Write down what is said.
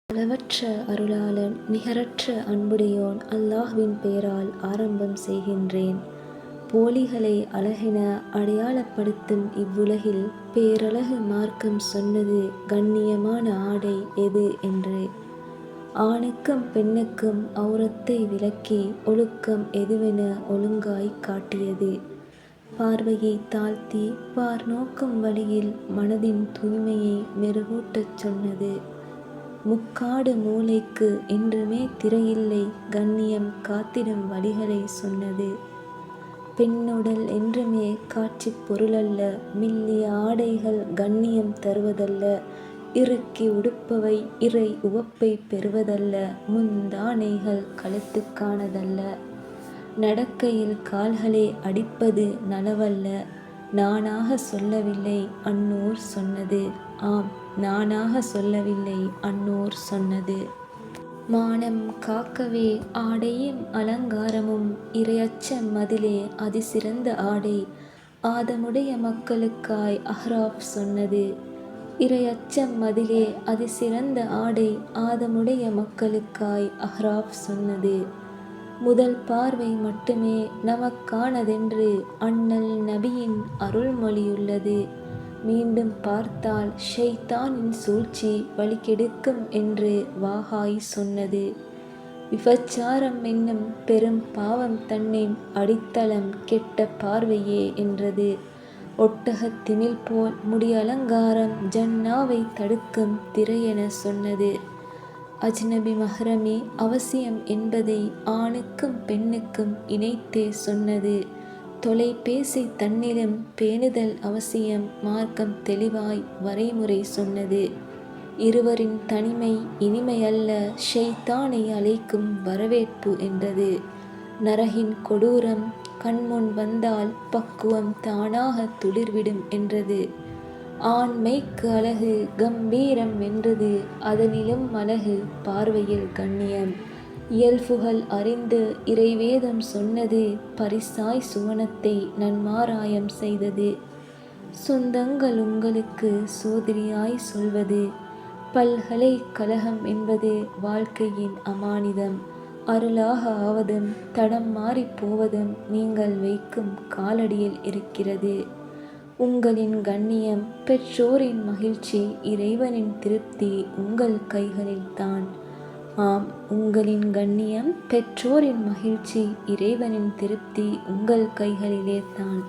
அளவற்ற அருளாளன் நிகரற்ற அன்புடையோன் அல்லாஹ்வின் பெயரால் ஆரம்பம் செய்கின்றேன். போலிகளை அழகென அடையாளப்படுத்தும் இவ்வுலகில் பேரழகு மார்க்கம் சொன்னது கண்ணியமான ஆடை எது என்று. ஆணுக்கும் பெண்ணுக்கும் ஔரத்தை விலக்கி ஒழுக்கம் எதுவென ஒழுங்காய் காட்டியது. பார்வையை தாழ்த்தி பார்நோக்கும் வழியில் மனதின் தூய்மையை மெருகூட்டச் சொன்னது. முக்காடு மூலைக்கு என்றுமே திரையில்லை கண்ணியம் காத்திடும் வழிகளை சொன்னது. பெண்ணுடல் என்றுமே காட்சிப் பொருளல்ல, மெல்லிய ஆடைகள் கண்ணியம் தருவதல்ல, இறுக்கி உடுப்பவை இறை உவப்பை பெறுவதல்ல, முந்தானைகள் கழுத்துக்கானதல்ல, நடக்கையில் கால்களை அடிப்பது நலவல்ல. நானாக சொல்லவில்லை அன்னோர் சொன்னது. ஆம், நானாக சொல்லவில்லை அன்னோர் சொன்னது. மானம் காக்கவே ஆடையும் அலங்காரமும் இறையச்சம் மதிலே அதிசிறந்த ஆடை. ஆதமுடைய மக்களுக்காய் அஹ்ராஃப் சொன்னது. இறையச்சம் மதிலே அதிசிறந்த ஆடை ஆதமுடைய மக்களுக்காய் அஹ்ராஃப் சொன்னது. முதல் பார்வை மட்டுமே நமக்கானதென்று அண்ணல் நபியின் அருள்மொழியுள்ளது. மீண்டும் பார்த்தால் ஷைத்தானின் சூழ்ச்சி வழிகெடுக்கும் என்று வாகாய் சொன்னது. விபச்சாரம் என்னும் பெரும் பாவம் தன்னின் அடித்தளம் கெட்ட பார்வையே என்றது. ஒட்டகத் திமில் போல் முடி அலங்காரம் ஜன்னாவை தடுக்கும் திரையென சொன்னது. அஜ்னபி மஹ்ரமி அவசியம் என்பதை ஆணுக்கும் பெண்ணுக்கும் இணைத்தே சொன்னது. தொலைபேசி தன்னிலும் பேணுதல் அவசியம் மார்க்கம் தெளிவாய் வரைமுறை சொன்னது. இருவரின் தனிமை இனிமையல்ல, ஷைத்தானை அழைக்கும் வரவேற்பு என்றது. நரகின் கொடூரம் கண்முன் வந்தால் பக்குவம் தானாக துளிர்விடும் என்றது. ஆண்மைக்கு அழகு கம்பீரம் என்றது. அதனிலும் அழகு பார்வையில் கண்ணியம். இயல்புகள் அறிந்து இறைவேதம் சொன்னது. பரிசாய் சுவனத்தை நன்மாராயம் செய்தது. சொந்தங்கள் உங்களுக்கு சோதரியாய் சொல்வது. பல்கலைக்கழகம் என்பது வாழ்க்கையின் அமானிதம். அருளாக ஆவதும் தடம் மாறி போவதும் நீங்கள் வைக்கும் காலடியில் இருக்கிறது. உங்களின் கண்ணியம் பெற்றோரின் மகிழ்ச்சி இறைவனின் திருப்தி உங்கள் கைகளில்தான். ஆம், உங்களின் கண்ணியம் பெற்றோரின் மகிழ்ச்சி இறைவனின் திருப்தி உங்கள் கைகளிலே தான்.